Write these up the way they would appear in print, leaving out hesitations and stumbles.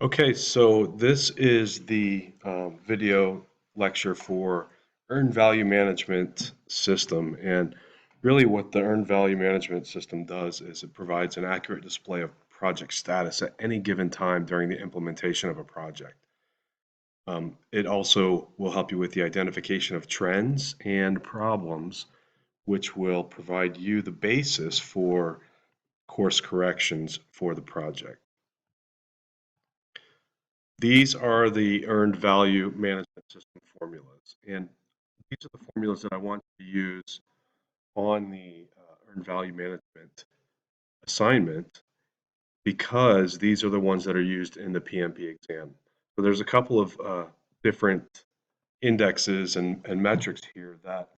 Okay, so this is the video lecture for Earned Value Management System. And really what the Earned Value Management System does is it provides an accurate display of project status at any given time during the implementation of a project. It also will help you with the identification of trends and problems, which will provide you the basis for course corrections for the project. These are the earned value management system formulas. And these are the formulas that I want you to use on the earned value management assignment because these are the ones that are used in the PMP exam. So there's a couple of different indexes and metrics here that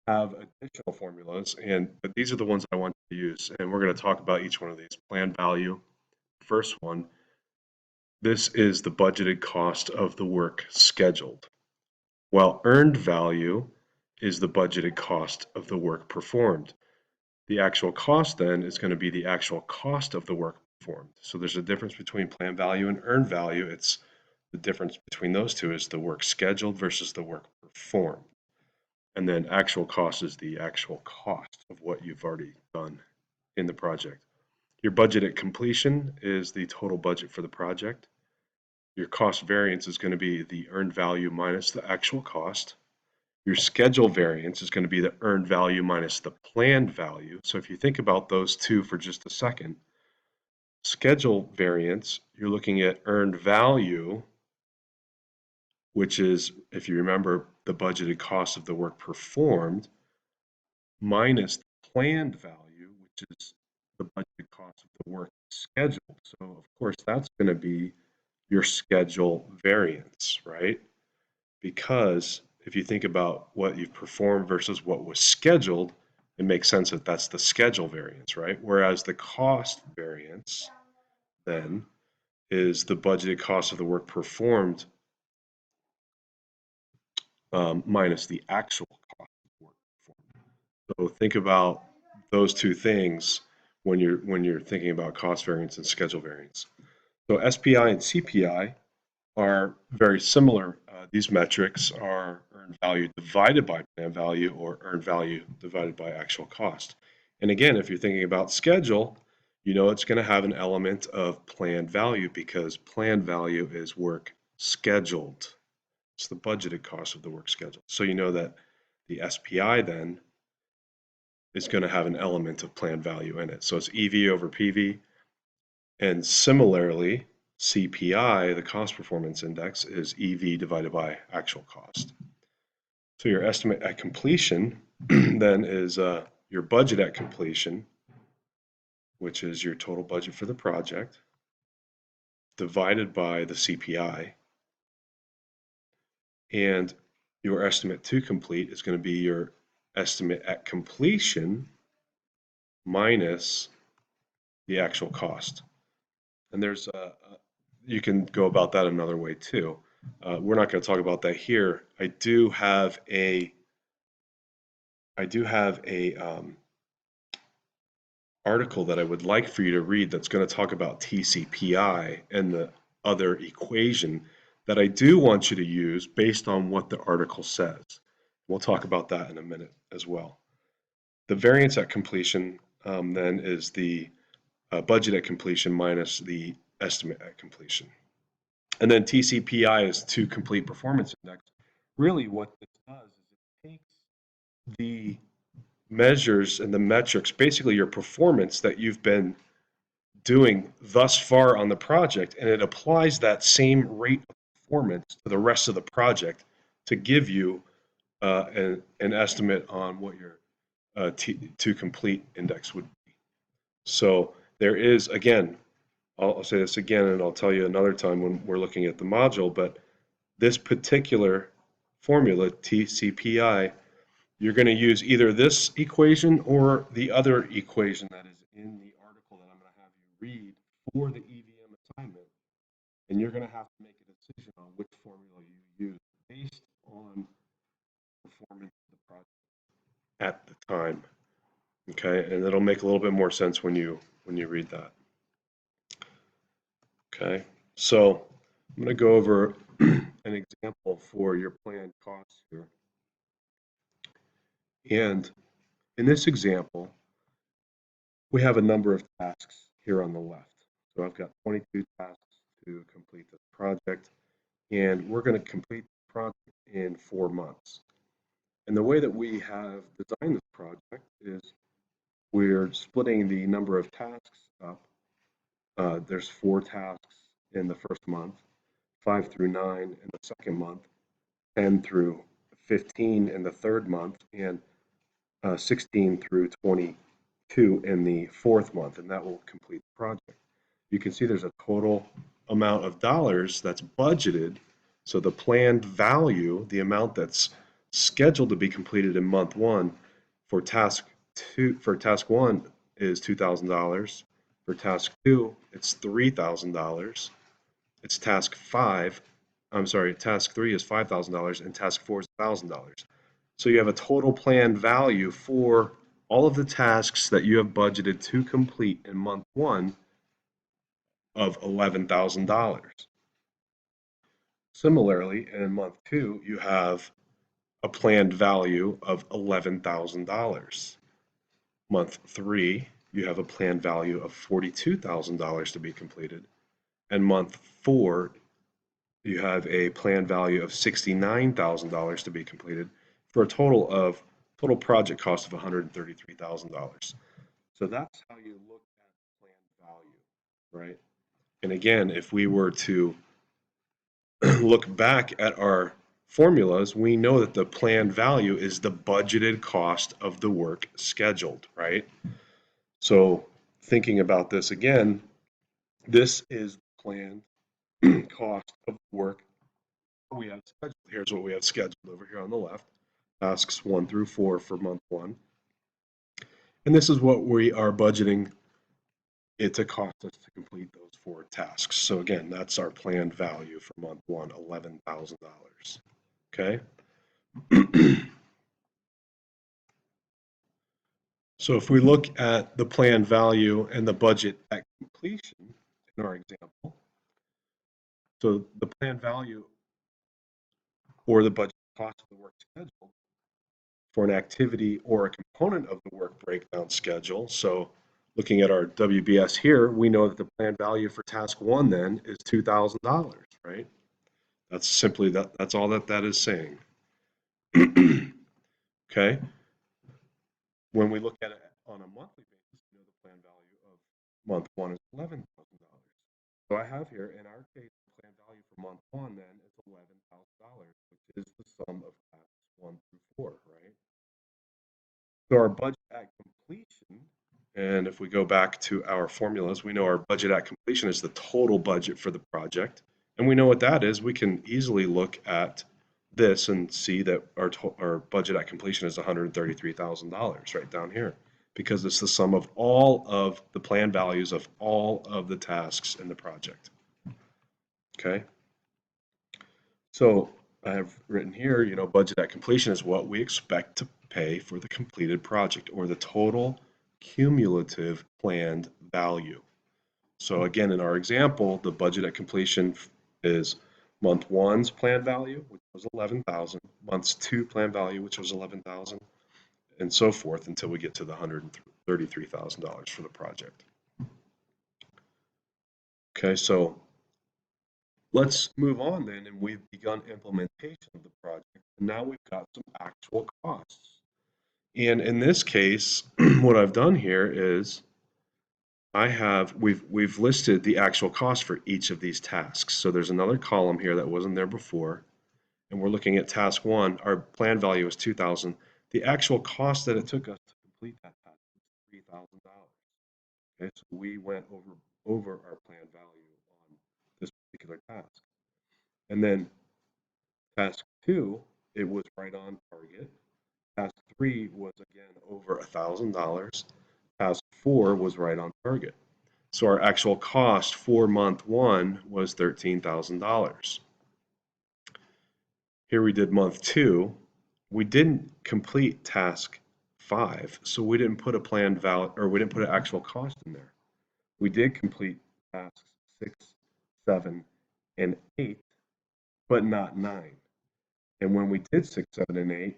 have additional formulas, but these are the ones I want you to use. And we're going to talk about each one of these. Planned value, first one. This is the budgeted cost of the work scheduled, while earned value is the budgeted cost of the work performed. The actual cost then is going to be the actual cost of the work performed. So there's a difference between planned value and earned value. It's the difference between those two is the work scheduled versus the work performed. And then actual cost is the actual cost of what you've already done in the project. Your budget at completion is the total budget for the project. Your cost variance is going to be the earned value minus the actual cost. Your schedule variance is going to be the earned value minus the planned value. So if you think about those two for just a second, schedule variance, you're looking at earned value, which is, if you remember, the budgeted cost of the work performed, minus the planned value, which is the budgeted cost of the work scheduled. So of course, that's going to be your schedule variance, right? Because if you think about what you've performed versus what was scheduled, it makes sense that that's the schedule variance, right? Whereas the cost variance then is the budgeted cost of the work performed minus the actual cost of the work performed. So think about those two things when you're thinking about cost variance and schedule variance. So SPI and CPI are very similar. These metrics are earned value divided by planned value or earned value divided by actual cost. And again, if you're thinking about schedule, you know it's going to have an element of planned value because planned value is work scheduled. It's the budgeted cost of the work scheduled. So you know that the SPI then is going to have an element of planned value in it. So it's EV over PV. And similarly, CPI, the cost performance index, is EV divided by actual cost. So your estimate at completion then is your budget at completion, which is your total budget for the project, divided by the CPI. And your estimate to complete is going to be your estimate at completion minus the actual cost. And there's you can go about that another way too. We're not going to talk about that here. I do have a article that I would like for you to read that's going to talk about TCPI and the other equation that I do want you to use based on what the article says. We'll talk about that in a minute as well. The variance at completion then is the budget at completion minus the estimate at completion. And then TCPI is to complete performance index. Really what this does is it takes the measures and the metrics, basically your performance that you've been doing thus far on the project, and it applies that same rate of performance to the rest of the project to give you an estimate on what your to complete index would be. So there is, again, I'll say this again, and I'll tell you another time when we're looking at the module, but this particular formula, TCPI, you're going to use either this equation or the other equation that is in the article that I'm going to have you read for the EVM assignment, and you're going to have to make a decision on which formula you use based on performance of the project at the time. Okay, and it'll make a little bit more sense when you read that. Okay, So I'm going to go over an example for your planned costs here. And in this example, we have a number of tasks here on the left. So I've got 22 tasks to complete this project, and we're going to complete the project in 4 months. And the way that we have designed this project is we're splitting the number of tasks up. There's 4 tasks in the first month, 5 through 9 in the second month, 10 through 15 in the third month, and 16 through 22 in the fourth month, and that will complete the project. You can see there's a total amount of dollars that's budgeted. So the planned value, the amount that's scheduled to be completed in month 1 for task 1 is $2,000. For task 2, it's $3,000. It's task 3 is $5,000, and task 4 is $1,000. So you have a total planned value for all of the tasks that you have budgeted to complete in month 1 of $11,000. Similarly, in month 2, you have a planned value of $11,000. Month 3, you have a planned value of $42,000 to be completed. And month 4, you have a planned value of $69,000 to be completed for a total project cost of $133,000. So that's how you look at planned value, right? And again, if we were to look back at our formulas, we know that the planned value is the budgeted cost of the work scheduled, right? So thinking about this again, this is the planned cost of work we have scheduled. Here's what we have scheduled over here on the left, tasks 1 through 4 for month 1. And this is what we are budgeting it to cost us to complete those 4 tasks. So again, that's our planned value for month 1, $11,000. Okay. So if we look at the planned value and the budget at completion in our example, so the planned value or the budget cost of the work scheduled for an activity or a component of the work breakdown schedule. So looking at our WBS here, we know that the planned value for task 1 then is $2,000, right? That's simply that's all that is saying. Okay. When we look at it on a monthly basis, we know the planned value of month 1 is $11,000. So I have here, in our case, the planned value for month 1 then is $11,000, which is the sum of tasks 1 through 4, right? So our budget at completion, and if we go back to our formulas, we know our budget at completion is the total budget for the project. And we know what that is. We can easily look at this and see that our budget at completion is $133,000 right down here, because it's the sum of all of the planned values of all of the tasks in the project. Okay. So I have written here, budget at completion is what we expect to pay for the completed project, or the total cumulative planned value. So again, in our example, the budget at completion is month 1's planned value, which was 11,000, months 2 planned value, which was 11,000, and so forth until we get to the $133,000 for the project. Okay, so let's move on then, and we've begun implementation of the project, and now we've got some actual costs. And in this case, what I've done here is we've listed the actual cost for each of these tasks. So there's another column here that wasn't there before, and we're looking at task 1. Our planned value is $2,000. The actual cost that it took us to complete that task was $3,000. Okay, so we went over our planned value on this particular task. And then task 2, it was right on target. Task 3 was again over $1,000. Task 4 was right on target. So our actual cost for month 1 was $13,000. Here we did month 2. We didn't complete task 5, so we didn't put a planned value, or we didn't put an actual cost in there. We did complete tasks 6, 7, and 8, but not 9. And when we did 6, 7, and 8,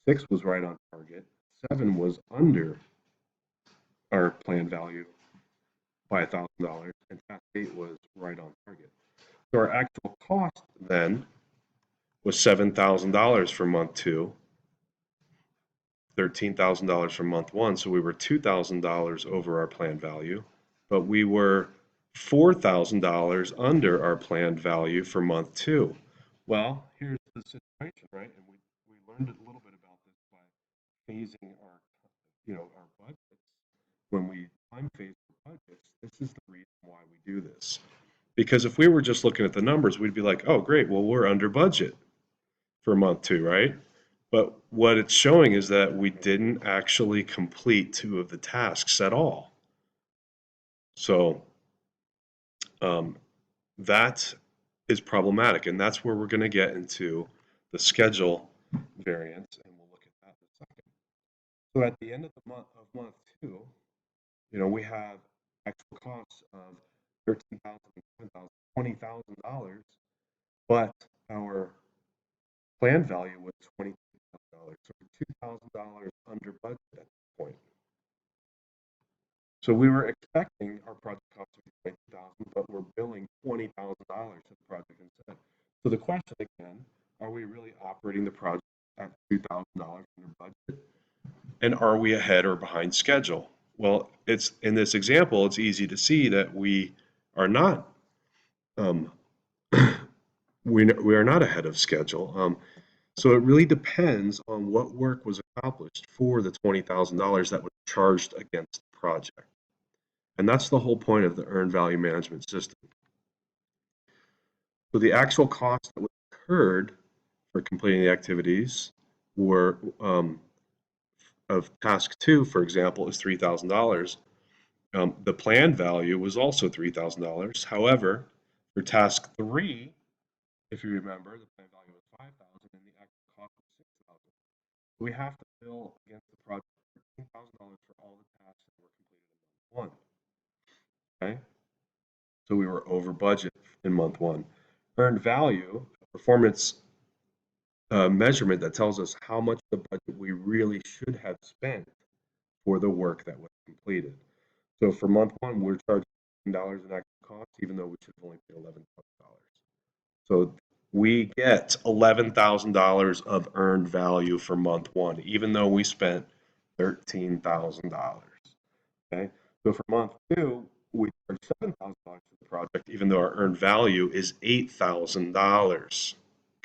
6 was right on target, 7 was under our planned value by $1,000, and task 8 was right on target. So our actual cost then was $7,000 for month 2, $13,000 for month 1, so we were $2,000 over our planned value, but we were $4,000 under our planned value for month 2. Well, here's the situation, right? And we learned a little bit about this by phasing our budgets. When we time phase our budgets, this is the reason why we do this. Because if we were just looking at the numbers, we'd be like, oh, great, well, we're under budget for month 2, right? But what it's showing is that we didn't actually complete 2 of the tasks at all. So that is problematic, and that's where we're going to get into the schedule variance, and we'll look at that in a second. So at the end of the month 2, we have actual costs of $13,000, $7,000, $20,000, but our planned value was $22,000, so we're $2,000 under budget at this point. So we were expecting our project cost to be $20,000, but we're billing $20,000 to the project instead. So the question again, are we really operating the project at $2,000 under budget? And are we ahead or behind schedule? Well, it's in this example, it's easy to see that we are not we are not ahead of schedule. So it really depends on what work was accomplished for the $20,000 that was charged against the project. And that's the whole point of the earned value management system. So the actual cost that was incurred for completing the activities were of task 2, for example, is $3,000. The planned value was also $3,000. However, for task 3, if you remember, the planned value was $5,000 and the actual cost was $6,000. We have to bill against the project $13,000 for all the tasks that were completed in month 1. Okay, so we were over budget in month 1. Earned value, performance measurement that tells us how much of the budget we really should have spent for the work that was completed. So for month 1, we're charging $10 in actual cost, even though we should have only paid $11,000. So we get $11,000 of earned value for month 1, even though we spent $13,000. Okay, so for month 2, we charge $7,000 for the project, even though our earned value is $8,000.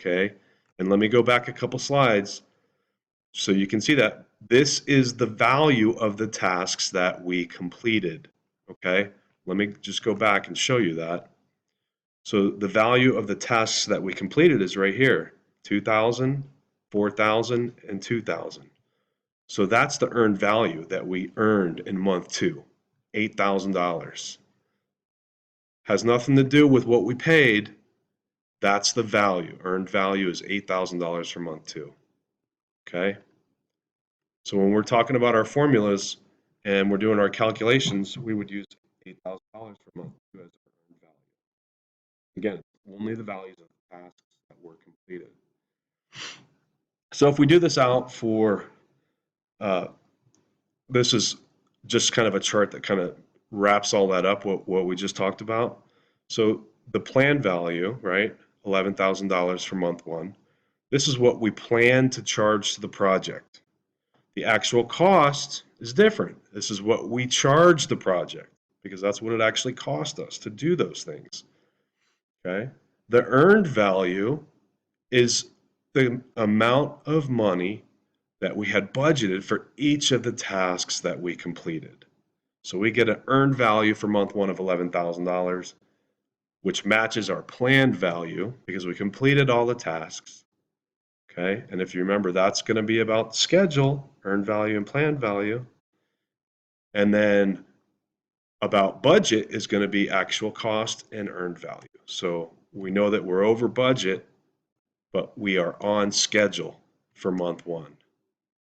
Okay, and let me go back a couple slides so you can see that this is the value of the tasks that we completed. Okay, let me just go back and show you that. So the value of the tasks that we completed is right here, 2,000, 4,000, and 2,000. So that's the earned value that we earned in month 2, $8,000. Has nothing to do with what we paid. That's the value. Earned value is $8,000 for month 2. Okay? So when we're talking about our formulas and we're doing our calculations, we would use $8,000 for month 2 as our earned value. Again, only the values of the tasks that were completed. So if we do this out for, this is just kind of a chart that kind of wraps all that up, what we just talked about. So the planned value, right, $11,000 for month 1. This is what we plan to charge to the project. The actual cost is different. This is what we charge the project because that's what it actually cost us to do those things. Okay. The earned value is the amount of money that we had budgeted for each of the tasks that we completed. So we get an earned value for month 1 of $11,000, which matches our planned value because we completed all the tasks. Okay, and if you remember, that's going to be about schedule, earned value and planned value. And then about budget is going to be actual cost and earned value. So we know that we're over budget, but we are on schedule for month 1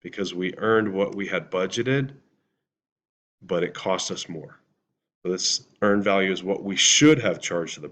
because we earned what we had budgeted, but it cost us more. So this earned value is what we should have charged to the